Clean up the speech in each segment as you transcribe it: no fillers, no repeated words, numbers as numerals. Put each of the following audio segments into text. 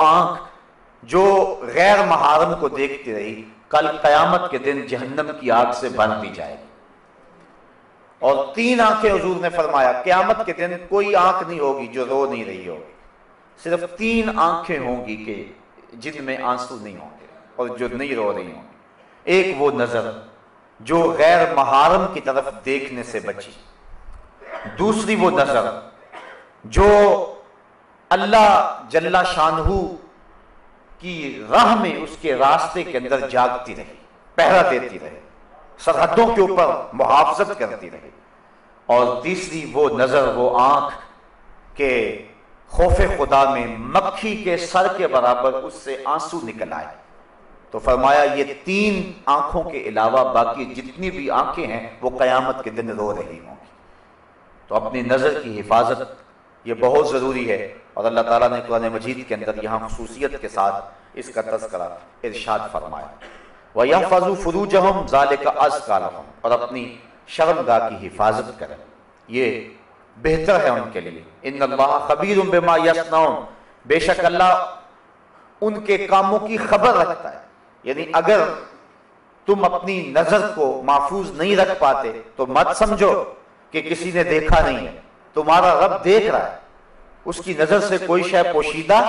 آنکھ جو غیر محارم کو دیکھتی رہی کل قیامت کے دن جہنم کی آگ سے بھر دی جائے گی۔ اور 3 آنکھیں حضور نے فرمایا قیامت کے دن کوئی آنکھ نہیں ہوگی جو رو نہیں رہی ہوگی، صرف 3 آنکھیں ہوں گی کہ جن میں آنسو نہیں ہوں گے اور جو نہیں رو رہی ہوں گی۔ ایک وہ نظر جو غیر محارم کی طرف دیکھنے سے بچی، دوسری وہ نظر جو اللہ جل شانہ کی راہ میں اس کے راستے کے اندر جاگتی رہی، پہرا دیتی رہی، سرحدوں کے اوپر محافظت کرتی رہی، اور تیسری وہ نظر، وہ آنکھ کہ خوف خدا میں مکھی کے سر کے برابر اس سے آنسو نکل آئے۔ تو فرمایا یہ 3 آنکھوں کے علاوہ باقی جتنی بھی آنکھیں ہیں وہ قیامت کے دن رو رہی ہوں گی۔ تو اپنی نظر کی حفاظت یہ بہت ضروری ہے، اور اللہ تعالیٰ نے قرآن مجید کے اندر یہاں خصوصیت کے ساتھ اس کا تذکرہ ارشاد فرمایا، وَيَحْفَظُوا فُرُوجَهُمْ ذَلِكَ أَزْكَىٰ لَهُمْ، اور اپنی شرمگاہ کی حفاظت کریں، یہ بہتر ہے ان کے لیے۔ إِنَّ اللَّهَ خَبِيرٌ بِمَا يَصْنَعُونَ، بے شک اللہ ان کے کاموں کی خبر رکھتا ہے۔ یعنی اگر تم اپنی نظر کو محفوظ نہیں رکھ پاتے تو مت سمجھو کہ کسی نے دیکھا نہیں ہے، تمہارا رب دیکھ رہا ہے، اس کی نظر سے کوئی شے پوشیدہ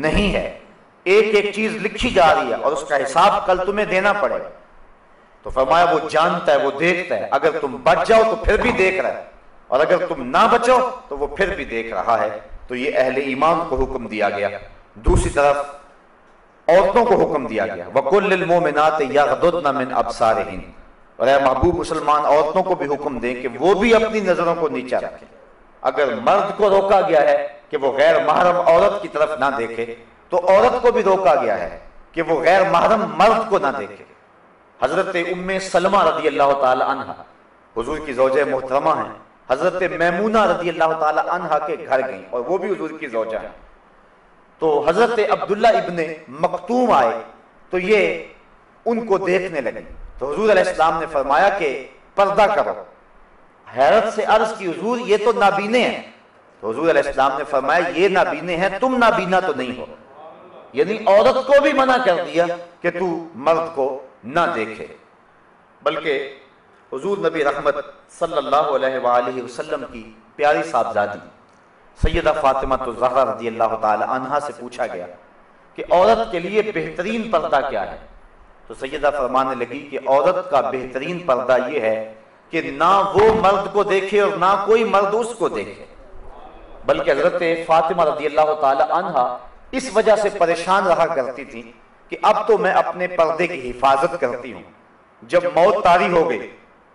نہیں ہے، ایک ایک چیز لکھی جا رہی ہے اور اس کا حساب کل تمہیں دینا پڑے گا۔ تو فرمایا وہ جانتا ہے، وہ دیکھتا ہے، اگر تم بچ جاؤ تو پھر بھی دیکھ رہا ہے، اور اگر تم نہ بچو تو وہ پھر بھی دیکھ رہا ہے۔ تو یہ اہل ایمان کو حکم دیا گیا۔ دوسری طرف عورتوں کو حکم دیا گیا، وَقُلْ لِلْمُؤْمِنَاتِ يَغْضُضْنَ مِنْ أَبْصَارِهِنَّ، اور اے محبوب مسلمان عورتوں کو بھی حکم دیں کہ وہ بھی اپنی نظروں کو نیچا رکھیں۔ اگر مرد کو روکا گیا ہے کہ وہ غیر محرم عورت کی طرف نہ دیکھے تو عورت کو بھی روکا گیا ہے کہ وہ غیر محرم مرد کو نہ دیکھے۔ حضرت ام سلمہ رضی اللہ تعالی عنہ حضور کی زوجہ محترمہ ہیں، حضرت میمونہ رضی اللہ تعالی عنہ کے گھر گئیں اور وہ بھی حضور کی زوجہ ہیں۔ تو حضرت عبداللہ ابن مکتوم آئے تو یہ ان کو دیکھنے لگے، تو حضور علیہ السلام نے فرمایا کہ پردہ کرو۔ حیرت سے عرض کی حضور یہ تو نابینے ہیں، تو حضور علیہ السلام نے فرمایا یہ نابینے ہیں، تم نابینا تو نہیں ہو۔ یعنی عورت کو بھی منع کر دیا کہ تو مرد کو نہ دیکھے، بلکہ حضور نبی رحمت صلی اللہ علیہ وآلہ وسلم کی پیاری صاحبزادی سیدہ فاطمہ الزہرا رضی اللہ تعالی عنہا سے پوچھا گیا کہ عورت کے لیے بہترین پردہ کیا ہے؟ تو سیدہ فرمانے لگی کہ عورت کا بہترین پردہ یہ ہے کہ نہ وہ مرد کو دیکھے اور نہ کوئی مرد اس کو دیکھے۔ بلکہ حضرت فاطمہ رضی اللہ تعالی عنہا اس وجہ سے پریشان رہا کرتی تھی کہ اب تو میں اپنے پردے کی حفاظت کرتی ہوں، جب موت طاری ہو گئی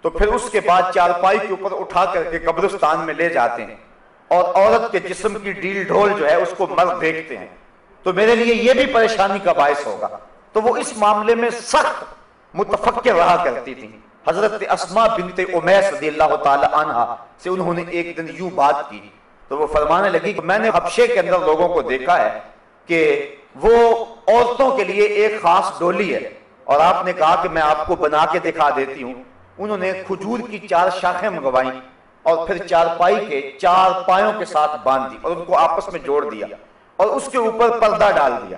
تو پھر اس کے بعد چارپائی کے اوپر اٹھا کر کے قبرستان میں لے جاتے ہیں اور عورت کے جسم کی ڈیل ڈھول جو ہے اس کو مرد دیکھتے ہیں، تو میرے لیے یہ بھی پریشانی کا باعث ہوگا۔ تو وہ اس معاملے میں سخت متفکر رہا کرتی تھی۔ حضرت اسماء بنت امیس رضی اللہ تعالی عنہا سے انہوں نے ایک دن یوں بات کی تو وہ فرمانے لگی کہ میں نے حبشے کے اندر لوگوں کو دیکھا ہے کہ وہ عورتوں کے لیے ایک خاص ڈولی ہے، اور آپ نے کہا کہ میں آپ کو بنا کے دکھا دیتی ہوں۔ انہوں نے کھجور کی 4 شاخیں منگوائیں اور پھر چارپائی کے 4 پایوں کے ساتھ باندھ دی اور ان کو آپس میں جوڑ دیا اور اس کے اوپر پردہ ڈال دیا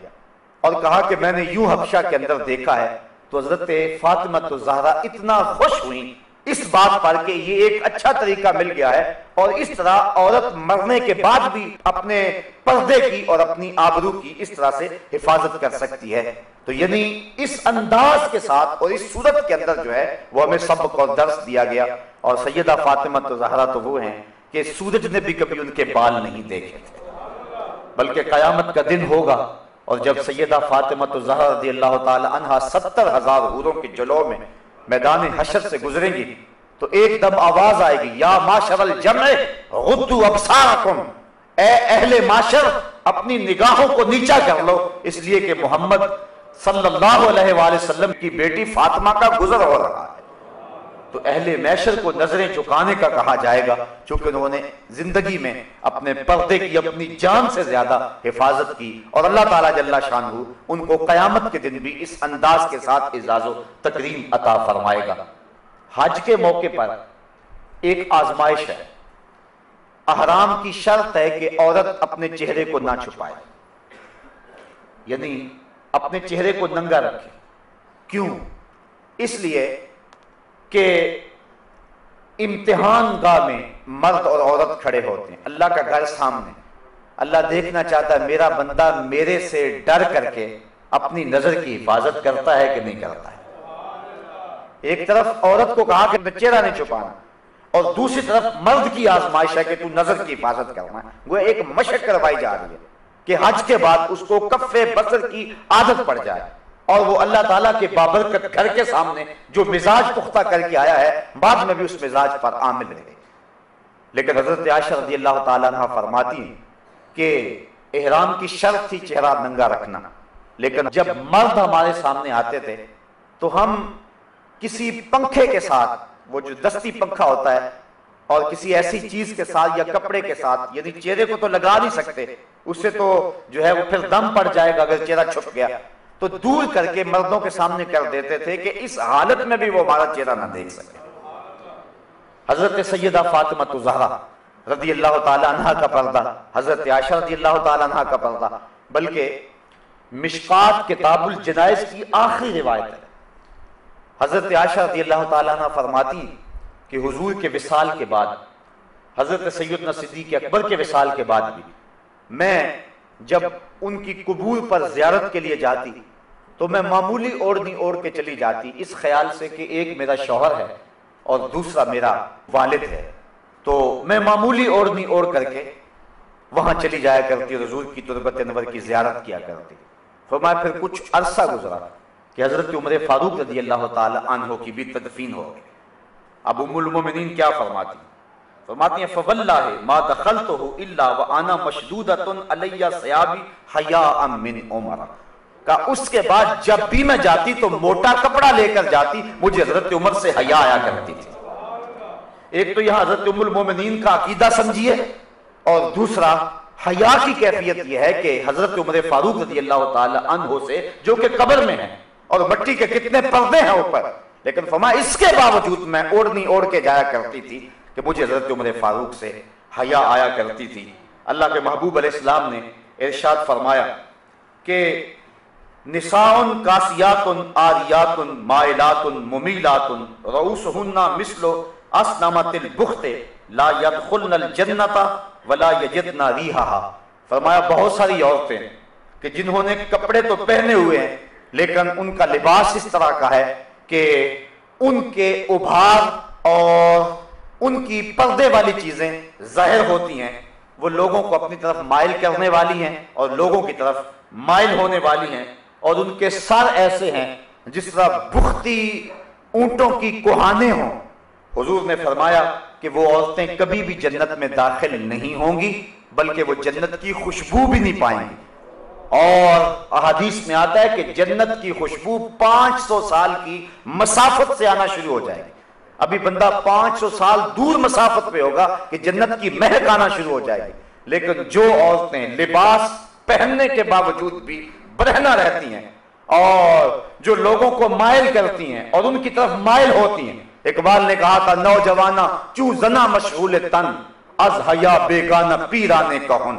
اور کہا کہ میں نے یوں حبشہ کے اندر دیکھا ہے۔ تو حضرت فاطمہ الزہرا اتنا خوش ہوئی اس بات پر کہ یہ ایک اچھا طریقہ مل گیا ہے، اور اس طرح عورت مرنے کے بعد بھی اپنے پردے کی اور اپنی آبرو کی اس طرح سے حفاظت کر سکتی ہے۔ تو یعنی اس انداز کے ساتھ اور اس صورت کے اندر جو ہے وہ ہمیں سبق اور درس دیا گیا۔ اور سیدہ فاطمہ الزہرا تو وہ ہیں کہ سورج نے بھی کبھی ان کے بال نہیں دیکھے تھے، بلکہ قیامت کا دن ہوگا اور جب سیدہ فاطمہ الزہرا رضی اللہ تعالی عنہا 70,000 حوروں کے جلوہ میں میدان حشر سے گزریں گی تو ایک دم آواز آئے گی، یا معشر الجمع غضوا ابصارکم، اے اہل معاشر اپنی نگاہوں کو نیچا کر لو، اس لیے کہ محمد صلی اللہ علیہ وآلہ وسلم کی بیٹی فاطمہ کا گزر ہو رہا ہے۔ تو اہل معاشر کو نظریں جھکانے کا کہا جائے گا، چونکہ انہوں نے زندگی میں اپنے پردے کی اپنی جان سے زیادہ حفاظت کی، اور اللہ تعالیٰ جل شانہ ان کو قیامت کے دن بھی اس انداز کے ساتھ اعزاز و تکریم عطا فرمائے گا۔ حج کے موقع پر ایک آزمائش ہے، احرام کی شرط ہے کہ عورت اپنے چہرے کو نہ چھپائے، یعنی اپنے چہرے کو ننگا رکھے. کیوں؟ اس لیے کہ امتحان گاہ میں مرد اور عورت کھڑے ہوتے ہیں، اللہ کا گھر سامنے. اللہ دیکھنا چاہتا ہے میرا بندہ میرے سے ڈر کر کے اپنی نظر کی حفاظت کرتا ہے کہ نہیں کرتا ہے. ایک طرف عورت کو کہا کہ چہرہ نہیں چھپانا، اور دوسری طرف مرد کی آزمائش ہے کہ تو نظر کی حفاظت کرنا ہے. وہ ایک مشق کروائی جا رہی ہے کہ حج کے بعد اس کو کف بصر کی عادت پڑ جائے، اور وہ اللہ تعالیٰ کے بابرکت گھر کے سامنے جو مزاج پختہ کر کے آیا ہے بعد میں بھی اس مزاج پر عامل رہے. لیکن حضرت عائشہ رضی اللہ تعالیٰ عنہ فرماتی ہیں کہ احرام کی شرط تھی چہرہ ننگا رکھنا، لیکن جب مرد ہمارے سامنے آتے تھے تو ہم کسی پنکھے کے ساتھ، وہ جو دستی پنکھا ہوتا ہے، اور کسی ایسی چیز کے ساتھ یا کپڑے کے ساتھ، یعنی چہرے کو تو لگا نہیں سکتے، اس سے تو جو ہے وہ پھر دم پڑ جائے گا اگر چہرہ چھپ گیا، تو دور کر کے مردوں کے سامنے کر دیتے تھے کہ اس حالت میں بھی وہ ہمارا چہرہ نہ دیکھ سکے. حضرت سیدہ فاطمہ الزہرا رضی اللہ تعالی عنہ کا پردہ، حضرت عائشہ رضی اللہ تعالی عنہ کا پردہ، بلکہ مشکات کتاب الجنائز کی آخری روایت ہے. حضرت عائشہ رضی اللہ تعالیٰ عنہ فرماتی کہ حضور کے وصال کے بعد، حضرت سیدنا صدیق اکبر کے وصال کے بعد بھی میں جب ان کی قبور پر زیارت کے لیے جاتی تو میں معمولی اوڑھنی اوڑھ کے چلی جاتی، اس خیال سے کہ ایک میرا شوہر ہے اور دوسرا میرا والد ہے، تو میں معمولی اوڑھنی اوڑھ کر کے وہاں چلی جایا کرتی اور حضور کی تربت انور کی زیارت کیا کرتی. فرمایا پھر کچھ عرصہ گزرا کہ حضرت عمر فاروق رضی اللہ تعالی عنہ کی بھی تدفین ہو گئی. اب ام المومنین کیا فرماتی ہیں فواللہ ما دخلتہ الا وانا مشدودۃ علی ثیابی حیاء من عمر. کہ اس کے بعد جب بھی میں جاتی تو موٹا کپڑا لے کر جاتی، مجھے حضرت عمر سے حیا آیا کرتی تھی. ایک تو یہاں حضرت ام المومنین کا عقیدہ سمجھیے، اور دوسرا حیا کی کیفیت یہ ہے کہ حضرت عمر فاروق رضی اللہ تعالی عنہ سے، جو کہ قبر میں ہیں اور مٹی کے کتنے پردے ہیں اوپر، لیکن فرمایا اس کے باوجود میں اوڑھنی اوڑھ کے جایا کرتی تھی کہ مجھے حضرت عمر فاروق سے حیا آیا کرتی تھی. اللہ کے محبوب علیہ السلام نے ارشاد فرمایا کہ نساء کاسیات عاریات مائلات ممیلات رؤوسہن مثل اسنمۃ البخت لا يدخلن الجنۃ ولا یجدن ریحہا. فرمایا بہت ساری عورتیں کہ جنہوں نے کپڑے تو پہنے ہوئے ہیں لیکن ان کا لباس اس طرح کا ہے کہ ان کے ابھار اور ان کی پردے والی چیزیں ظاہر ہوتی ہیں، وہ لوگوں کو اپنی طرف مائل کرنے والی ہیں اور لوگوں کی طرف مائل ہونے والی ہیں، اور ان کے سر ایسے ہیں جس طرح بختی اونٹوں کی کوہانے ہوں. حضور نے فرمایا کہ وہ عورتیں کبھی بھی جنت میں داخل نہیں ہوں گی، بلکہ وہ جنت کی خوشبو بھی نہیں پائیں گی. اور احادیث میں آتا ہے کہ جنت کی خوشبو 500 سال کی مسافت سے آنا شروع ہو جائے گی. ابھی بندہ 500 سال دور مسافت پہ ہوگا کہ جنت کی مہک آنا شروع ہو جائے گی. لیکن جو عورتیں لباس پہننے کے باوجود بھی برہنہ رہتی ہیں اور جو لوگوں کو مائل کرتی ہیں اور ان کی طرف مائل ہوتی ہیں، اقبال نے کہا تھا نوجوانہ چو زنا مشغول تن از حیا بیگانہ پیرانے کہن،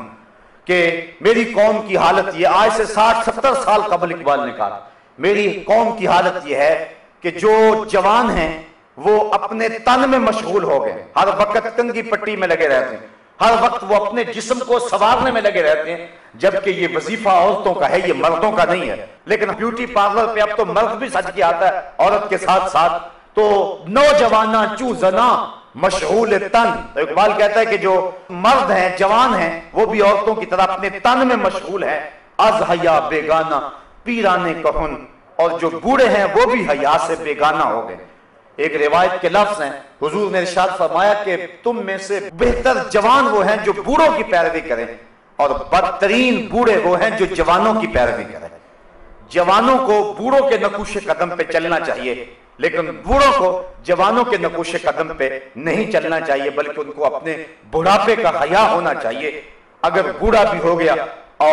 کہ میری قوم کی حالت یہ، آج سے 60-70 سال قبل اقبال نے کہا میری قوم کی حالت یہ ہے کہ جو جوان ہیں وہ اپنے تن میں مشغول ہو گئے، ہر وقت کنگھی پٹی میں لگے رہتے ہیں، ہر وقت وہ اپنے جسم کو سنوارنے میں لگے رہتے ہیں، جبکہ یہ وظیفہ عورتوں کا ہے، یہ مردوں کا نہیں ہے. لیکن بیوٹی پارلر پہ اب تو مرد بھی سج کے آتا ہے عورت کے ساتھ ساتھ. تو نوجوانہ چو زنا مشغول تن، تو اقبال کہتا ہے کہ جو مرد ہیں جوان ہیں وہ بھی عورتوں کی طرح اپنے تن میں مشغول ہیں. از حیا بیگانہ پیرانے کہن، اور جو بوڑھے ہیں وہ بھی حیا سے بیگانہ ہو گئے. ایک روایت کے لفظ ہیں، حضور نے ارشاد فرمایا کہ تم میں سے بہتر جوان وہ ہیں جو بوڑھوں کی پیروی کریں، اور بدترین بوڑھے وہ ہیں جو جوانوں کی پیروی کریں. جوانوں کو بوڑھوں کے نقوش قدم پہ چلنا چاہیے، لیکن بوڑھوں کو جوانوں کے نقوش قدم پہ نہیں چلنا چاہیے، بلکہ ان کو اپنے بڑھاپے کا حیا ہونا چاہیے. اگر بوڑھا بھی ہو گیا